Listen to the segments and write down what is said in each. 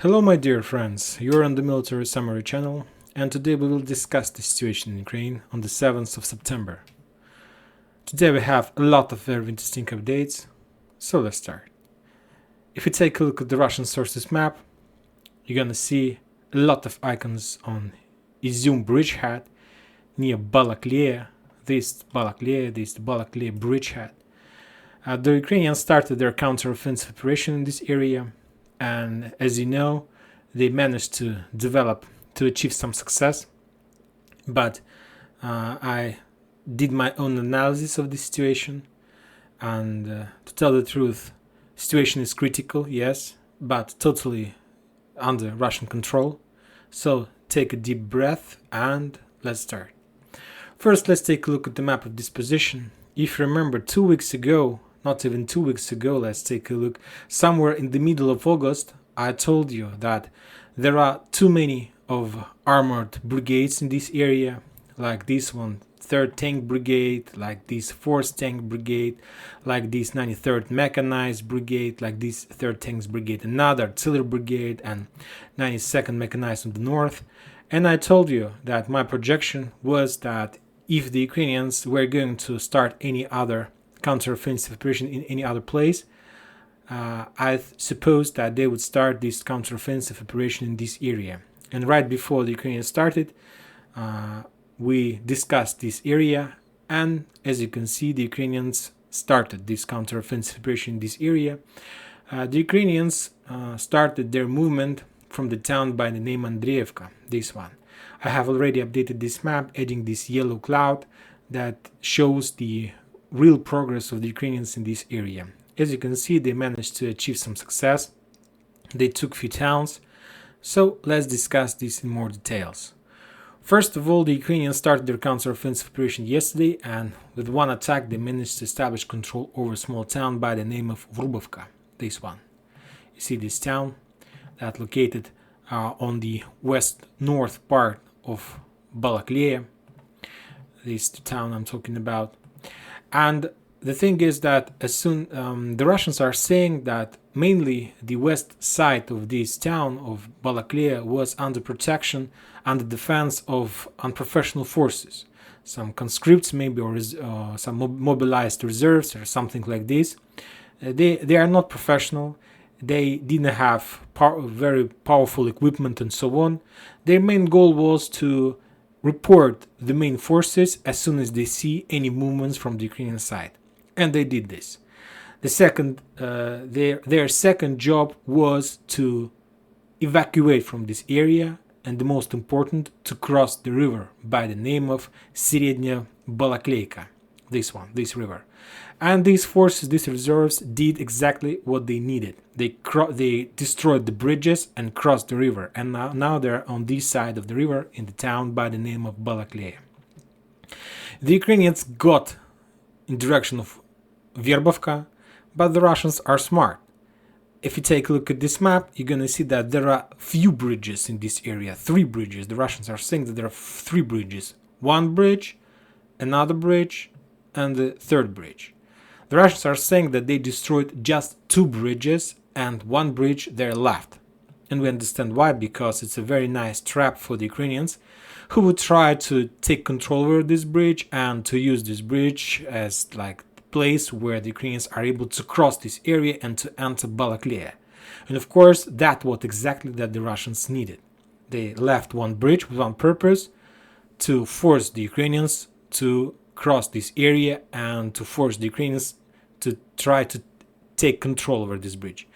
Hello my dear friends, you're on the Military Summary channel, and today we will discuss the situation in Ukraine on the 7th of September. Today we have a lot of very interesting updates, so let's start. If you take a look at the Russian sources map, you're gonna see a lot of icons on Izum bridgehead near Balakliia. This is the Balakliia bridgehead. The Ukrainians started their counteroffensive operation in this area, and as you know, they managed to achieve some success. But I did my own analysis of the situation, and to tell the truth, situation is critical, yes, but totally under Russian control. So take a deep breath and let's start. First, let's take a look at the map of this position. If you remember, 2 weeks ago, not even 2 weeks ago, let's take a look, somewhere in the middle of August, I told you that there are too many of armored brigades in this area, like this one, 3rd Tank Brigade, like this 4th Tank Brigade, like this 93rd Mechanized Brigade, like this 3rd Tanks Brigade, another Artillery Brigade, and 92nd Mechanized on the north. And I told you that my projection was that if the Ukrainians were going to start any other counteroffensive operation in any other place, I suppose that they would start this counteroffensive operation in this area. And right before the Ukrainians started, we discussed this area, and as you can see, the Ukrainians started this counteroffensive operation in this area. The Ukrainians started their movement from the town by the name Andreevka, this one. I have already updated this map, adding this yellow cloud that shows the real progress of the Ukrainians in this area. As you can see, they managed to achieve some success. They took few towns. So let's discuss this in more details. First of all, the Ukrainians started their counteroffensive operation yesterday, and with one attack they managed to establish control over a small town by the name of Vrubovka, this one. You see this town that located on the west-north part of Balakliia. This is the town I'm talking about. And the thing is that as soon the Russians are saying that mainly the west side of this town of Balakliia was under protection, under defense of unprofessional forces, some conscripts maybe, or some mobilized reserves or something like this. They are not professional. They didn't have very powerful equipment and so on. Their main goal was to report the main forces as soon as they see any movements from the Ukrainian side, and they did this. The second, their second job was to evacuate from this area, and the most important, to cross the river by the name of Srednya Balakleika, this river. And these forces, these reserves, did exactly what they needed. They destroyed the bridges and crossed the river, and now they're on this side of the river in the town by the name of Balakliia. The Ukrainians got in direction of Verbovka, but the Russians are smart. If you take a look at this map, you're gonna see that there are few bridges in this area, 3 bridges. The Russians are saying that there are 3 bridges. One bridge, another bridge, and the 3rd bridge. The Russians are saying that they destroyed just 2 bridges and 1 bridge there left. And we understand why, because it's a very nice trap for the Ukrainians, who would try to take control over this bridge and to use this bridge as like the place where the Ukrainians are able to cross this area and to enter Balakliia. And of course, that's what exactly that the Russians needed. They left one bridge with one purpose: to force the Ukrainians to cross this area and to force the Ukrainians to try to take control over this bridge.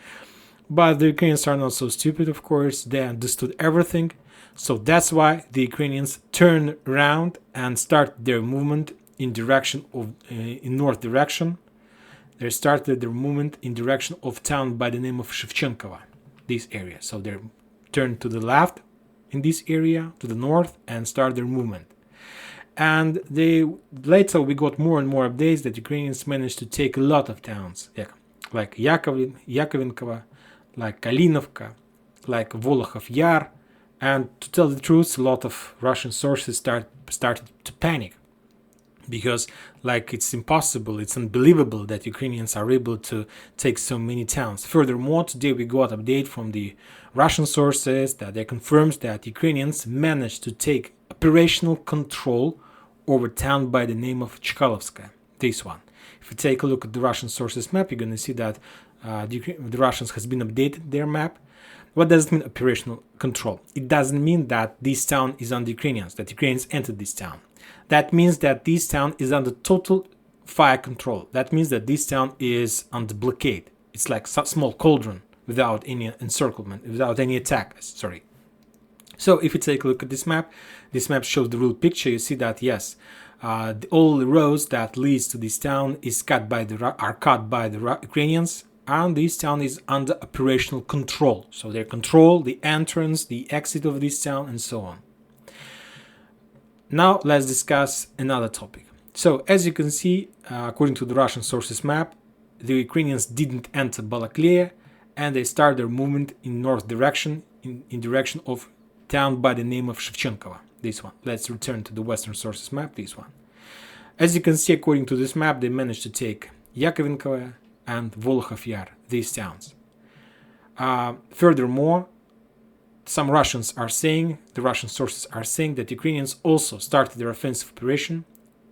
But the Ukrainians are not so stupid, of course. They understood everything. So that's why the Ukrainians turned around and started their movement in north direction. They started their movement in direction of town by the name of Shevchenkova, this area. So they turned to the left in this area, to the north, and started their movement. And later we got more and more updates that Ukrainians managed to take a lot of towns, like Yakovinkova, like Kalinovka, like Volokhov Yar. And to tell the truth, a lot of Russian sources started to panic. because like it's impossible, it's unbelievable that Ukrainians are able to take so many towns. Furthermore, today we got update from the Russian sources that they confirms that Ukrainians managed to take operational control over town by the name of Chkalovska, this one. If you take a look at the Russian sources map, you're going to see that the Russians has been updated their map. What does it mean, operational control? It doesn't mean that this town is under Ukrainians, that Ukrainians entered this town. That means that this town is under total fire control. That means that this town is under blockade. It's like a small cauldron without any encirclement, without any attack, sorry. So if you take a look at this map shows the real picture. You see that, yes, all the roads that leads to this town are cut by the Ukrainians, and this town is under operational control. So they control the entrance, the exit of this town, and so on. Now let's discuss another topic. So as you can see, according to the Russian sources map, the Ukrainians didn't enter Balakliia, and they start their movement in north direction, in direction of town by the name of Shevchenkova, this one. Let's return to the Western sources map, this one. As you can see, according to this map, they managed to take Yakovenkovo and Volokhov Yar, these towns. Furthermore, some Russians are saying, the Russian sources are saying that Ukrainians also started their offensive operation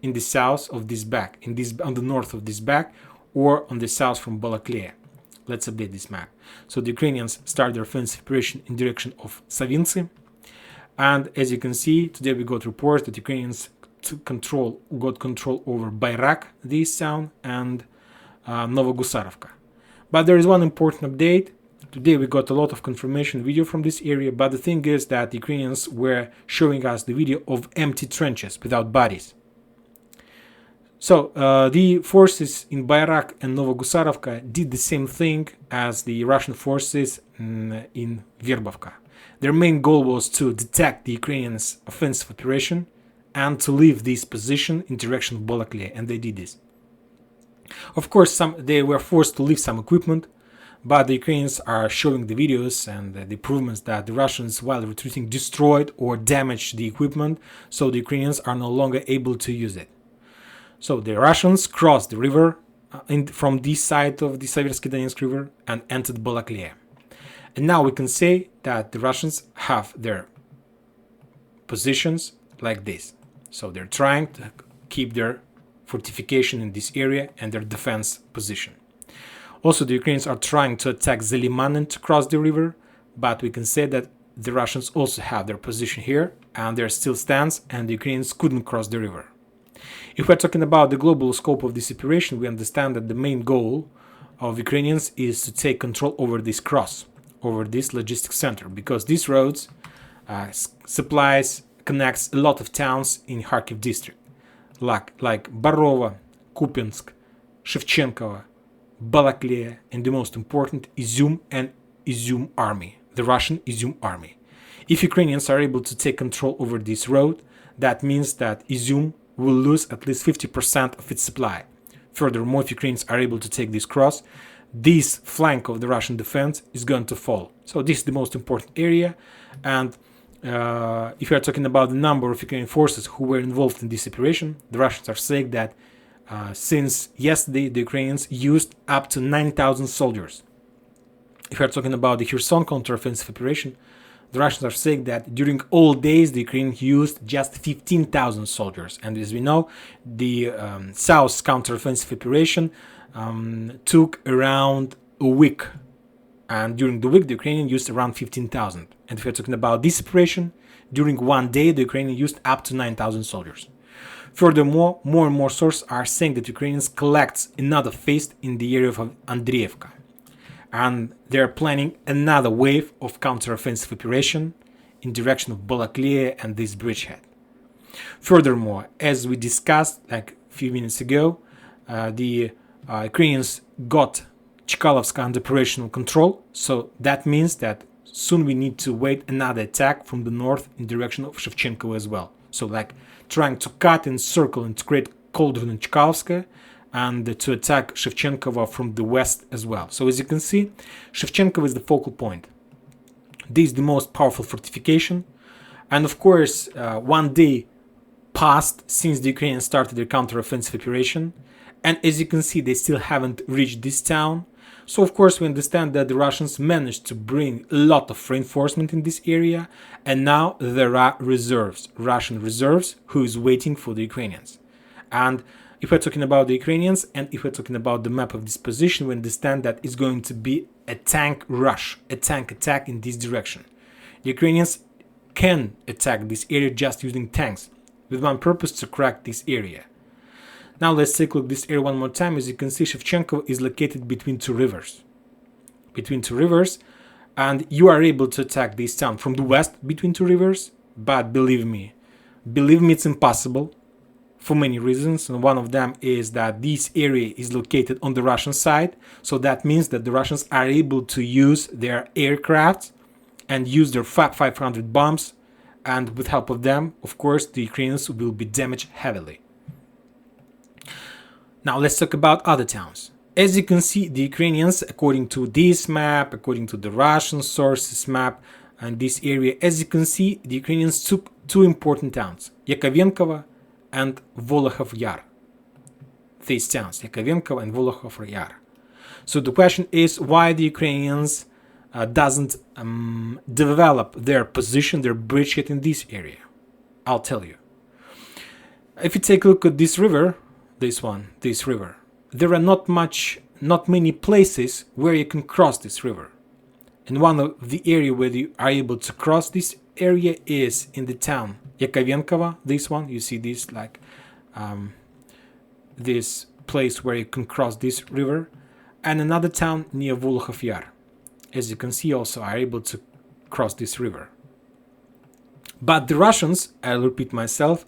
in the south of this back, on the north of this back, or on the south from Balakliia. Let's update this map. So the Ukrainians started their offensive operation in direction of Savintsy, and as you can see, today we got reports that Ukrainians got control over Bayrak, this town, and Novogusarovka. But there is one important update. Today we got a lot of confirmation video from this area, but the thing is that the Ukrainians were showing us the video of empty trenches without bodies. So the forces in Bayrak and Novogusarovka did the same thing as the Russian forces in Verbovka. Their main goal was to detect the Ukrainians' offensive operation and to leave this position in direction of Balakliia, and they did this. Of course, they were forced to leave some equipment, but the Ukrainians are showing the videos and the improvements that the Russians, while retreating, destroyed or damaged the equipment, so the Ukrainians are no longer able to use it. So the Russians crossed the river from this side of the Seversky Donetsk River and entered Balakliia. And now we can say that the Russians have their positions like this. So they're trying to keep their fortification in this area and their defense position. Also, the Ukrainians are trying to attack Zelimanen to cross the river, but we can say that the Russians also have their position here, and there still stands, and the Ukrainians couldn't cross the river. If we're talking about the global scope of this operation, we understand that the main goal of Ukrainians is to take control over this over this logistics center, because these roads connects a lot of towns in Kharkiv district, like Barova, Kupinsk, Shevchenkova, Balakliia, and the most important, Izum and Izum army, the Russian Izum army. If Ukrainians are able to take control over this road, that means that Izum will lose at least 50% of its supply. Furthermore, if Ukrainians are able to take this cross, this flank of the Russian defense is going to fall. So this is the most important area, and if we are talking about the number of Ukrainian forces who were involved in this operation, the Russians are saying that since yesterday the Ukrainians used up to 9,000 soldiers. If we are talking about the Kherson counteroffensive operation, the Russians are saying that during all days the Ukrainians used just 15,000 soldiers. And as we know, the South counteroffensive operation took around a week. And during the week, the Ukrainians used around 15,000. And if we're talking about this operation, during one day, the Ukrainians used up to 9,000 soldiers. Furthermore, more and more sources are saying that Ukrainians collect another phase in the area of Andreevka. And they're planning another wave of counteroffensive operation in direction of Balakliia and this bridgehead. Furthermore, as we discussed like a few minutes ago, the Ukrainians got Chkalovska under operational control, so that means that soon we need to wait another attack from the north in direction of Shevchenko as well. So like trying to cut and circle and to create cauldron in Chkalovska and to attack Shevchenkova from the west as well. So as you can see, Shevchenkova is the focal point. This is the most powerful fortification, and of course one day passed since the Ukrainians started their counteroffensive operation. And as you can see, they still haven't reached this town. So of course we understand that the Russians managed to bring a lot of reinforcement in this area, and now there are reserves, Russian reserves, who is waiting for the Ukrainians. And if we're talking about the Ukrainians, and if we're talking about the map of this position, we understand that it's going to be a tank rush, a tank attack in this direction. The Ukrainians can attack this area just using tanks, with one purpose: to crack this area. Now let's take a look at this area one more time. As you can see, Shevchenko is located between two rivers. And you are able to attack this town from the west between two rivers, but believe me, it's impossible for many reasons. And one of them is that this area is located on the Russian side, so that means that the Russians are able to use their aircraft and use their 500 bombs, and with help of them, of course, the Ukrainians will be damaged heavily. Now let's talk about other towns. As you can see, the Ukrainians, according to this map, according to the Russian sources map, and this area, as you can see, the Ukrainians took two important towns, Yakovenkovo and Volokhov Yar. These towns, Yakovenkovo and Volokhov Yar. So the question is, why the Ukrainians doesn't develop their position, their bridgehead in this area? I'll tell you. If you take a look at this river, this river, there are not many places where you can cross this river. And one of the area where you are able to cross this area is in the town Yakovenkovo. This one, you see this, like this place where you can cross this river, and another town near Volokhov Yar, as you can see, also are able to cross this river. But the Russians, I'll repeat myself,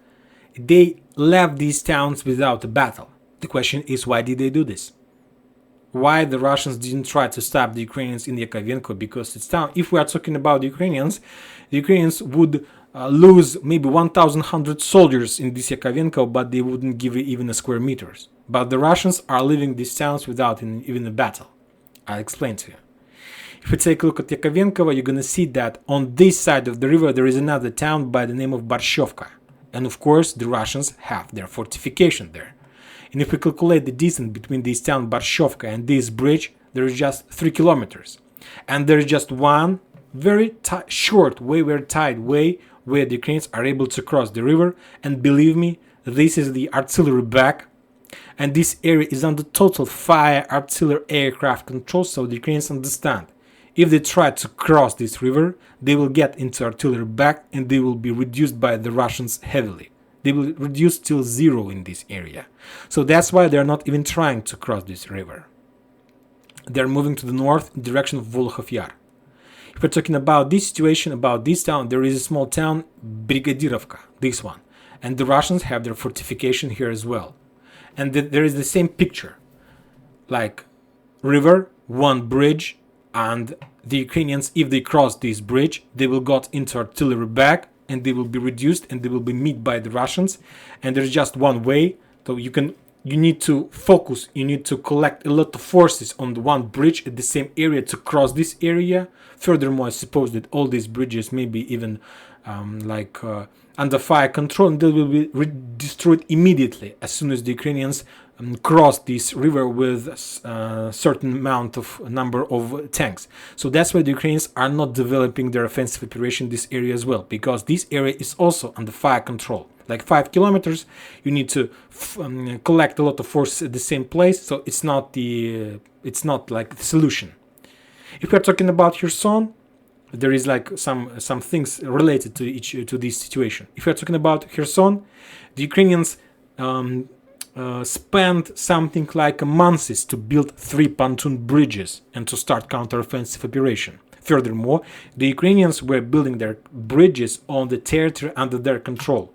they left these towns without a battle. The question is, why did they do this? Why the Russians didn't try to stop the Ukrainians in Yakovenkovo? Because it's town. If we are talking about the Ukrainians would lose maybe 1,100 soldiers in this Yakovenkovo, but they wouldn't give it even a square meters. But the Russians are leaving these towns without even a battle. I'll explain to you. If we take a look at Yakovenkovo, you're going to see that on this side of the river there is another town by the name of Borshovka. And of course, the Russians have their fortification there. And if we calculate the distance between this town Borshovka and this bridge, there is just 3 kilometers. And there is just one very short way, very tight way, where the Ukrainians are able to cross the river. And believe me, this is the artillery back. And this area is under total fire artillery aircraft control, so the Ukrainians understand. If they try to cross this river, they will get into artillery back and they will be reduced by the Russians heavily. They will reduce till zero in this area. So that's why they're not even trying to cross this river. They're moving to the north in direction of Volokhov Yar. If we're talking about this situation, about this town, there is a small town, Brigadirovka, this one. And the Russians have their fortification here as well. And there is the same picture, like river, one bridge, and the Ukrainians, if they cross this bridge, they will get into artillery back and they will be reduced and they will be met by the Russians. And there's just one way. So you need to focus, you need to collect a lot of forces on the one bridge at the same area to cross this area. Furthermore, I suppose that all these bridges may be even under fire control, and they will be destroyed immediately as soon as the Ukrainians cross this river with a certain amount of number of tanks. So that's why the Ukrainians are not developing their offensive operation in this area as well, because this area is also under fire control. Like 5 kilometers, you need to collect a lot of forces at the same place, so it's not like the solution. If we're talking about Kherson, there is like some things related to this situation. If we're talking about Kherson, the Ukrainians spent something like months to build 3 pontoon bridges and to start counteroffensive operation. Furthermore, the Ukrainians were building their bridges on the territory under their control.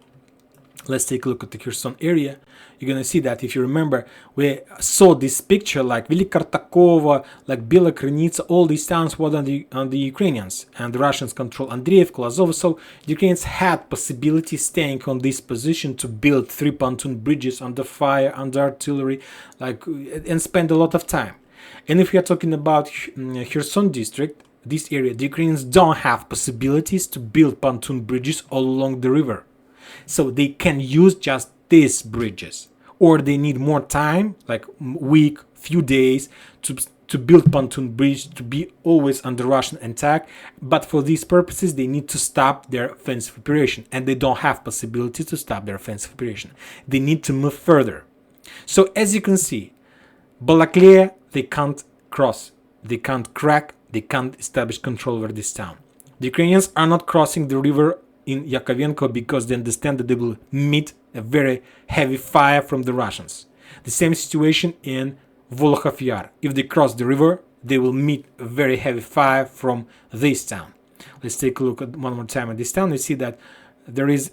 Let's take a look at the Kherson area. You're going to see that, if you remember, we saw this picture like Velikartakova, like Balakliia, all these towns were on the Ukrainians, and the Russians control Andreevka, Azov. So the Ukrainians had possibility staying on this position to build 3 pontoon bridges under fire, under artillery, and spend a lot of time. And if we are talking about Kherson district, this area, the Ukrainians don't have possibilities to build pontoon bridges all along the river. So they can use just these bridges, or they need more time, like week, few days, to build pontoon bridge to be always under Russian attack. But for these purposes, they need to stop their offensive operation, and they don't have possibility to stop their offensive operation. They need to move further. So as you can see, Balakliia, they can't cross, they can't crack, they can't establish control over this town. The Ukrainians are not crossing the river in Yakovenko because they understand that they will meet a very heavy fire from the Russians. The same situation in Volkhov Yar. If they cross the river, they will meet a very heavy fire from this town. Let's take a look at one more time at this town. You see that there is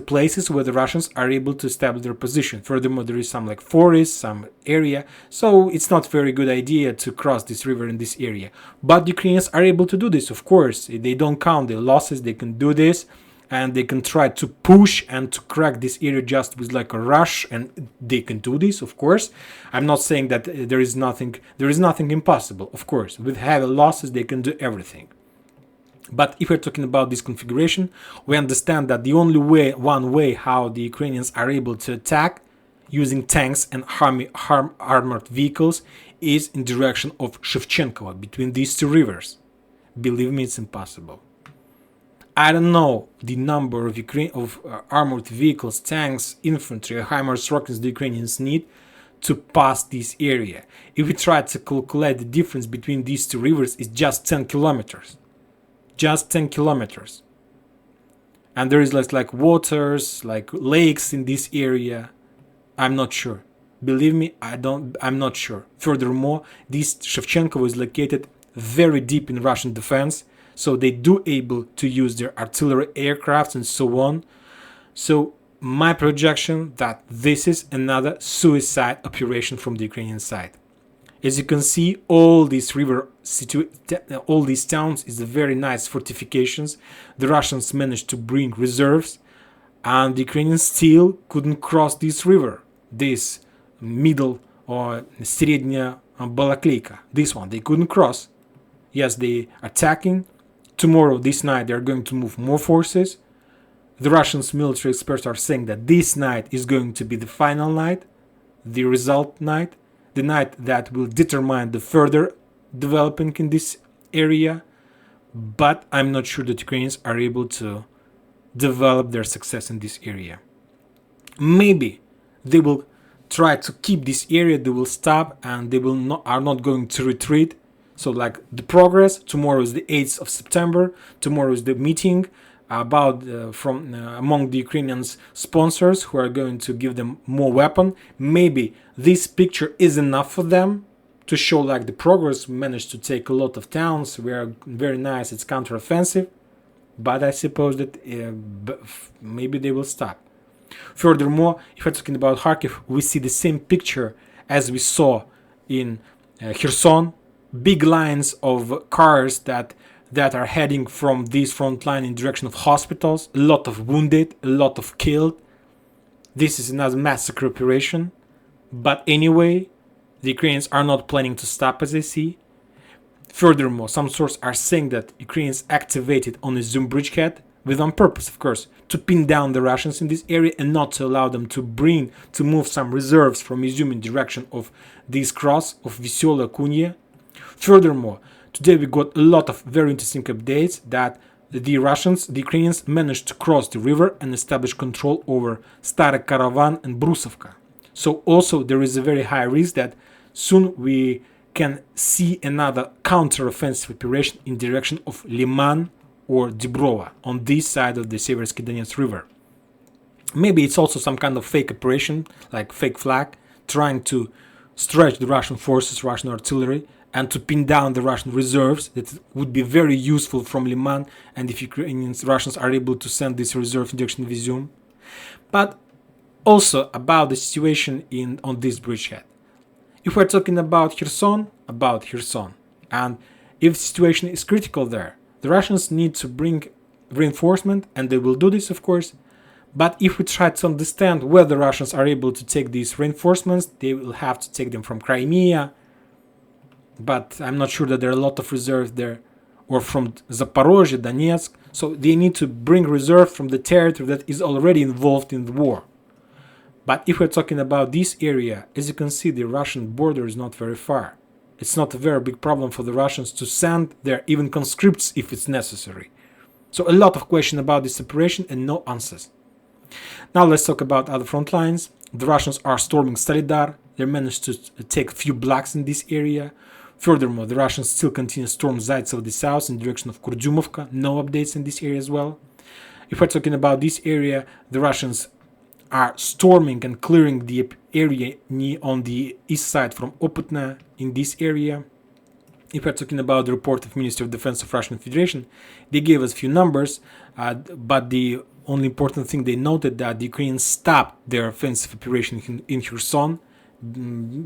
places where the Russians are able to establish their position. Furthermore, there is some like forest, some area, so it's not very good idea to cross this river in this area. But the Ukrainians are able to do this, of course. They don't count their losses, they can do this, and they can try to push and to crack this area just with like a rush, and they can do this, of course. I'm not saying that there is nothing impossible, of course. With heavy losses, they can do everything. But if we're talking about this configuration, we understand that the only one way how the Ukrainians are able to attack using tanks and armored vehicles is in direction of Shevchenkova, between these two rivers. Believe me, it's impossible. I don't know the number of armored vehicles, tanks, infantry, HIMARS rockets the Ukrainians need to pass this area. If we try to calculate the difference between these two rivers, it's just 10 kilometers. Just 10 kilometers. And there is like waters, like lakes in this area. I'm not sure. Believe me, I'm not sure. Furthermore, this Shevchenko is located very deep in Russian defense, so they do able to use their artillery aircrafts and so on. So my projection that this is another suicide operation from the Ukrainian side. As you can see, all these all these towns is very nice fortifications. The Russians managed to bring reserves, and the Ukrainians still couldn't cross this river, this middle or Srednya Balakliia. This one they couldn't cross. Yes, they attacking. Tomorrow, this night, they are going to move more forces. The Russian military experts are saying that this night is going to be the final night, the result night. The night that will determine the further developing in this area, but I'm not sure that Ukrainians are able to develop their success in this area. Maybe they will try to keep this area, they will stop, and they are not going to retreat. So like the progress, tomorrow is the 8th of September, tomorrow is the meeting about among the Ukrainian sponsors who are going to give them more weapon. Maybe this picture is enough for them to show like the progress. We managed to take a lot of towns. We are very nice. It's counteroffensive, but I suppose that maybe they will stop. Furthermore, if we're talking about Kharkiv, we see the same picture as we saw in Kherson. Big lines of cars that are heading from this front line in direction of hospitals, a lot of wounded, a lot of killed. This is another massacre operation. But anyway, the Ukrainians are not planning to stop, as I see. Furthermore, some sources are saying that Ukrainians activated on the Zoom bridgehead with on purpose, of course, to pin down the Russians in this area and not to allow them to move some reserves from Izum in direction of this cross of Vysyola Kunya. Furthermore, today we got a lot of very interesting updates that the Ukrainians managed to cross the river and establish control over Stary Karavan and Brusovka. So also there is a very high risk that soon we can see another counter-offensive operation in direction of Liman or Dibrova on this side of the Seversky Donetsk River. Maybe it's also some kind of fake operation, like fake flag, trying to stretch the Russian forces, Russian artillery, and to pin down the Russian reserves. That would be very useful from Liman, and if Russians are able to send this reserve in direction of Izum. But also about the situation on this bridgehead. If we're talking about Kherson, and if the situation is critical there, the Russians need to bring reinforcement, and they will do this, of course. But if we try to understand where the Russians are able to take these reinforcements, they will have to take them from Crimea. But I'm not sure that there are a lot of reserves there, or from Zaporozhye, Donetsk. So they need to bring reserve from the territory that is already involved in the war. But if we're talking about this area, as you can see, the Russian border is not very far. It's not a very big problem for the Russians to send their even conscripts if it's necessary. So a lot of questions about this operation and no answers. Now let's talk about other front lines. The Russians are storming Solidar. They managed to take a few blocks in this area. Furthermore, the Russians still continue to storm Zaitsev of the south in the direction of Kurdyumovka. No updates in this area as well. If we're talking about this area, the Russians are storming and clearing the area on the east side from Oputna in this area. If we're talking about the report of Ministry of Defense of Russian Federation, they gave us a few numbers, but the only important thing they noted that the Ukrainians stopped their offensive operation in Kherson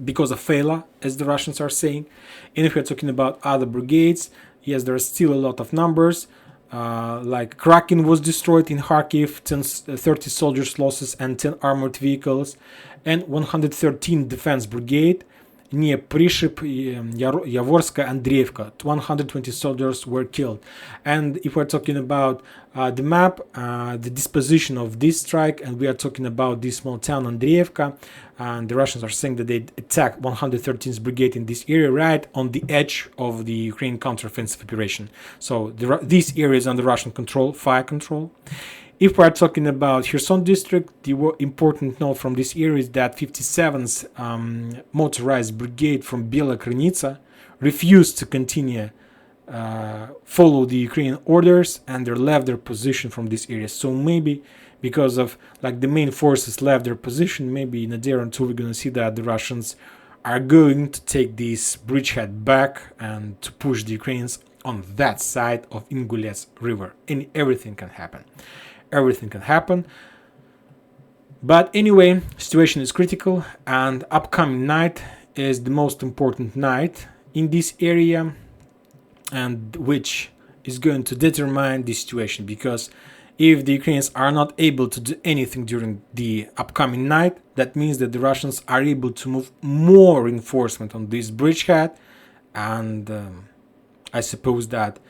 because of failure, as the Russians are saying. And if we're talking about other brigades, yes, there are still a lot of numbers. Like Kraken was destroyed in Kharkiv, 30 soldiers losses and 10 armored vehicles, and 113 defense brigade near Priship, Yavorska, Andreevka. 120 soldiers were killed. And if we're talking about the map, the disposition of this strike, and we are talking about this small town Andreevka, and the Russians are saying that they attacked 113th Brigade in this area right on the edge of the Ukrainian counteroffensive operation. So this area is under Russian control, fire control. If we are talking about Kherson district, the important note from this area is that 57th motorized brigade from Balakliia refused to continue follow the Ukrainian orders, and they left their position from this area. So maybe because of like the main forces left their position, maybe in a day or two we're going to see that the Russians are going to take this bridgehead back and to push the Ukrainians on that side of Ingulets River. And everything can happen. Everything can happen. But anyway, situation is critical, and upcoming night is the most important night in this area, and which is going to determine the situation, because if the Ukrainians are not able to do anything during the upcoming night, that means that the Russians are able to move more reinforcement on this bridgehead, and I suppose that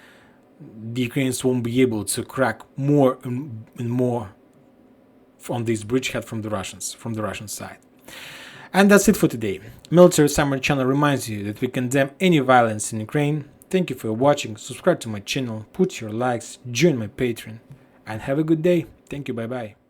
the Ukrainians won't be able to crack more and more on this bridgehead from the Russian side. And that's it for today. Military Summary Channel reminds you that we condemn any violence in Ukraine. Thank you for watching. Subscribe to my channel, put your likes, join my Patreon, and have a good day. Thank you. Bye bye.